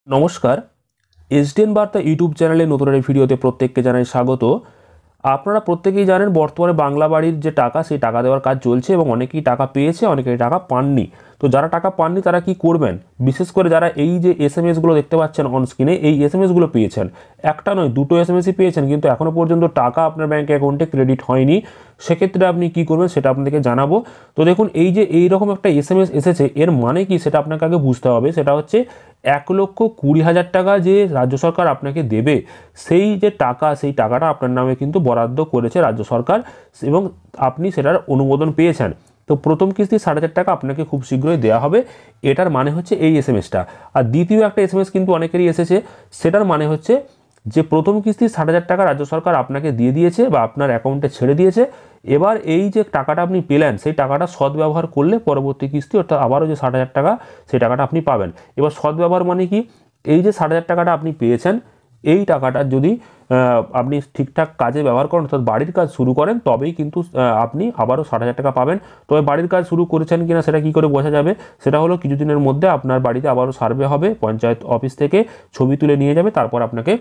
নমস্কার, এসডিএন বার্তা ইউটিউব চ্যানেলে নতুন একটি ভিডিওতে প্রত্যেককে জানাই স্বাগত। আপনারা প্রত্যেকেই জানেন বর্তমানে বাংলা বাড়ির যে টাকা সেই টাকা দেওয়ার কাজ চলছে এবং অনেকেই টাকা পেয়েছে, অনেকেই টাকা পাননি। তো যারা টাকা পাননি তারা কি করবেন? বিশেষ করে যারা এই যে এসএমএসগুলো দেখতে পাচ্ছেন অন স্ক্রিনে, এই এসএমএসগুলো পেয়েছেন, একটা নয় দুটো এসএমএসই পেয়েছেন, কিন্তু এখনও পর্যন্ত টাকা আপনার ব্যাঙ্ক অ্যাকাউন্টে ক্রেডিট হয়নি। সেক্ষেত্রে আপনি কি করবেন সেটা আপনাদেরকে জানাবো। তো দেখুন, এই যে এইরকম একটা এসএমএস এসেছে, এর মানে কি সেটা আপনাকে আগে বুঝতে হবে। সেটা হচ্ছে 1,20,000 টাকা যে রাজ্য সরকার আপনাকে দেবে, সেই যে টাকা, সেই টাকাটা আপনার নামে কিন্তু বরাদ্দ করেছে রাজ্য সরকার এবং আপনি সেটার অনুমোদন পেয়েছেন। তো প্রথম কিস্তি 7,500 টাকা আপনাকে খুব শীঘ্রই দেওয়া হবে, এটার মানে হচ্ছে এই এসএমএসটা। আর দ্বিতীয় একটা এসএমএস কিন্তু অনেকেরই এসেছে, সেটার মানে হচ্ছে যে প্রথম কিস্তি 7,500 টাকা রাজ্য সরকার আপনাকে দিয়ে দিয়েছে বা আপনার অ্যাকাউন্টে ছেড়ে দিয়েছে। এবার এই যে টাকাটা আপনি পেলেন, সেই টাকাটা সদ্ব্যবহার করলে পরবর্তী কিস্তি অর্থাৎ আবারও যে 7,500 টাকা, সেই টাকাটা আপনি পাবেন। এবার সদ্ব্যবহার মানে কি? এই যে 7,500 টাকাটা আপনি পেয়েছেন, এই টাকাটা যদি আপনি ঠিকঠাক কাজে ব্যবহার করেন, অর্থাৎ বাড়ির কাজ শুরু করেন, তবেই কিন্তু আপনি আবারও 7,500 টাকা পাবেন। তবে বাড়ির কাজ শুরু করেছেন কিনা সেটা কী করে বোঝা যাবে? সেটা হলো কিছুদিনের মধ্যে আপনার বাড়িতে আবারও সার্ভে হবে, পঞ্চায়েত অফিস থেকে ছবি তুলে নিয়ে যাবে, তারপর আপনাকে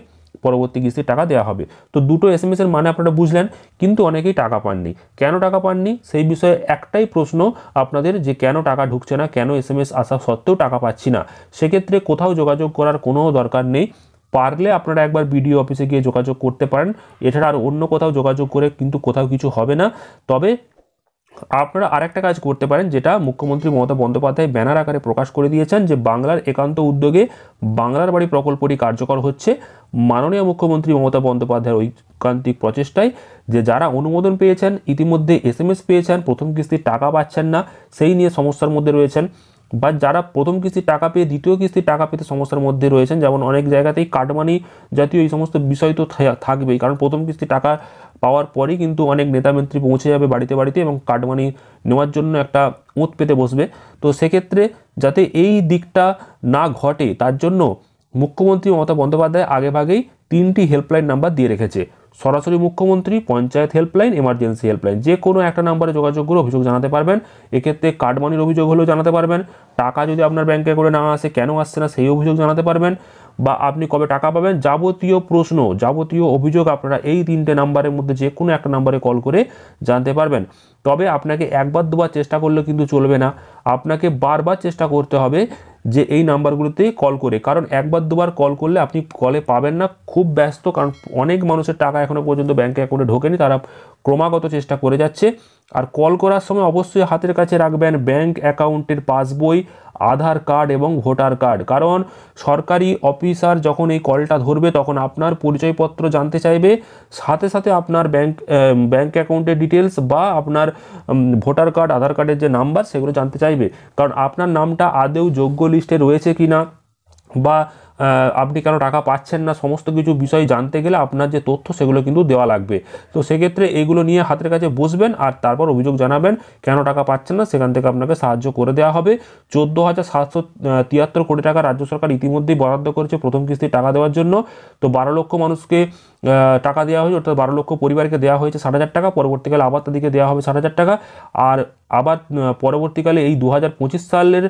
পরবর্তী কিস্তির টাকা দেওয়া হবে। তো দুটো এসএমএস এর মানে আপনারা বুঝলেন, কিন্তু অনেকেই টাকা পাননি। কেন টাকা পাননি সেই বিষয়ে একটাই প্রশ্ন আপনাদের, যে কেন টাকা ঢুকছে না, কেন এসএমএস আসা সত্ত্বেও টাকা পাচ্ছি না। সেক্ষেত্রে কোথাও যোগাযোগ করার কোনো দরকার নেই। পারলে আপনারা একবার বিডিও অফিসে গিয়ে যোগাযোগ করতে পারেন। এছাড়া আর অন্য কোথাও যোগাযোগ করে কিন্তু কোথাও কিছু হবে না। তবে আপনারা আরেকটা কাজ করতে পারেন, যেটা মুখ্যমন্ত্রী মমতা বন্দ্যোপাধ্যায় ব্যানার আকারে প্রকাশ করে দিয়েছেন, যে বাংলার একান্ত উদ্যোগে বাংলার বাড়ি প্রকল্পটি কার্যকর হচ্ছে। মাননীয় মুখ্যমন্ত্রী মমতা বন্দ্যোপাধ্যায়ের ঐকান্তিক প্রচেষ্টায় যে যারা অনুমোদন পেয়েছেন, ইতিমধ্যে এসএমএস পেয়েছেন, প্রথম কিস্তির টাকা পাচ্ছেন না, সেই নিয়ে সমস্যার মধ্যে রয়েছেন, বা যারা প্রথম কিস্তির টাকা পেয়ে দ্বিতীয় কিস্তির টাকা পেতে সমস্যার মধ্যে রয়েছেন, যেমন অনেক জায়গাতেই কাটমানি জাতীয় এই সমস্ত বিষয় তো থাকবেই, কারণ প্রথম কিস্তির টাকা পাওয়ার পরেই কিন্তু অনেক নেতামন্ত্রী পৌঁছে যাবে বাড়িতে বাড়িতে এবং কাটমানি নেওয়ার জন্য একটা ওঁত পেতে বসবে। তো সেক্ষেত্রে যাতে এই দিকটা না ঘটে, তার জন্য মুখ্যমন্ত্রী মমতা বন্দ্যোপাধ্যায় আগেভাগেই 3টি হেল্পলাইন নাম্বার দিয়ে রেখেছে। সরাসরি মুখ্যমন্ত্রী, পঞ্চায়েত হেল্পলাইন, এমার্জেন্সি হেল্পলাইন, যে কোনো একটা নাম্বারে যোগাযোগ করে অভিযোগ জানাতে পারবেন। এক্ষেত্রে কাটমানির অভিযোগ হলেও জানাতে পারবেন, টাকা যদি আপনার ব্যাংকে করে না আসে, কেন আসছে না সেই অভিযোগ জানাতে পারবেন, বা আপনি কবে টাকা পাবেন, যাবতীয় প্রশ্ন, যাবতীয় অভিযোগ আপনারা এই 3টে নাম্বারের মধ্যে যে কোনো একটা নাম্বারে কল করে জানতে পারবেন। তবে আপনাকে একবার দুবার চেষ্টা করলে কিন্তু চলবে না, আপনাকে বারবার চেষ্টা করতে হবে যে এই নাম্বারগুলোতে কল করে, কারণ একবার দুবার কল করলে আপনি কলে পাবেন না, খুব ব্যস্ত, কারণ অনেক মানুষের টাকা এখনও পর্যন্ত ব্যাংকে অ্যাকাউন্টে ঢোকেনি, তারা ক্রমাগত চেষ্টা করে যাচ্ছে। আর কল করার সময় অবশ্যই হাতের কাছে রাখবেন ব্যাংক অ্যাকাউন্টের পাসবই, আধার কার্ড এবং ভোটার কার্ড, কারণ সরকারি অফিসার যখন এই কলটা ধরবে তখন আপনার পরিচয়পত্র জানতে চাইবে, সাথে সাথে আপনার ব্যাংক অ্যাকাউন্টের ডিটেলস বা আপনার ভোটার কার্ড, আধার কার্ডের যে নাম্বার সেগুলো জানতে চাইবে, কারণ আপনার নামটা আদৌ যোগ্য লিস্টে রয়েছে কি না, বা আপনি কেন টাকা পাচ্ছেন না, সমস্ত কিছু বিষয় জানতে গেলে আপনার যে তথ্য সেগুলো কিন্তু দেওয়া লাগবে। তো সেক্ষেত্রে এগুলো নিয়ে হাতের কাছে বসবেন আর তারপর অভিযোগ জানাবেন কেন টাকা পাচ্ছেন না, সেখান থেকে আপনাকে সাহায্য করে দেওয়া হবে। 14,773 কোটি টাকা রাজ্য সরকার ইতিমধ্যেই বরাদ্দ করেছে প্রথম কিস্তির টাকা দেওয়ার জন্য। তো 12 লক্ষ মানুষকে টাকা দেওয়া হয়েছে, অর্থাৎ 12 লক্ষ পরিবারকে দেওয়া হয়েছে 7,500 টাকা, পরবর্তীকালে আবার তাদেরকে দেওয়া হবে 7,500 টাকা। আর আবার পরবর্তীকালে এই 2025 সালের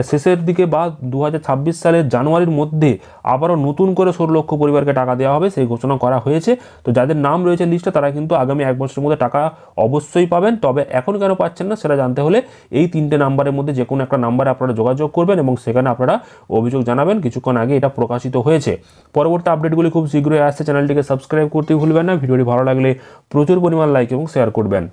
শেষের দিকে বা 2026 সালের জানুয়ারির মধ্যে আবারও নতুন করে 16 লক্ষ পরিবারকে টাকা দেওয়া হবে, সেই ঘোষণা করা হয়েছে। তো যাদের নাম রয়েছে লিস্টে তারা কিন্তু আগামী 1 বছরের মধ্যে টাকা অবশ্যই পাবেন। তবে এখন কেন পাচ্ছেন না সেটা জানতে হলে এই 3টে নাম্বারের মধ্যে যে কোনো একটা নাম্বারে আপনারা যোগাযোগ করবেন এবং সেখানে আপনারা অভিযোগ জানাবেন। কিছুক্ষণ আগে এটা প্রকাশিত হয়েছে। পরবর্তী আপডেটগুলি খুব শীঘ্রই আসছে, চ্যানেলটিকে সাবস্ক্রাইব করতে ভুলবেন না। ভিডিওটি ভালো লাগলে প্রচুর পরিমাণ লাইক এবং শেয়ার করবেন।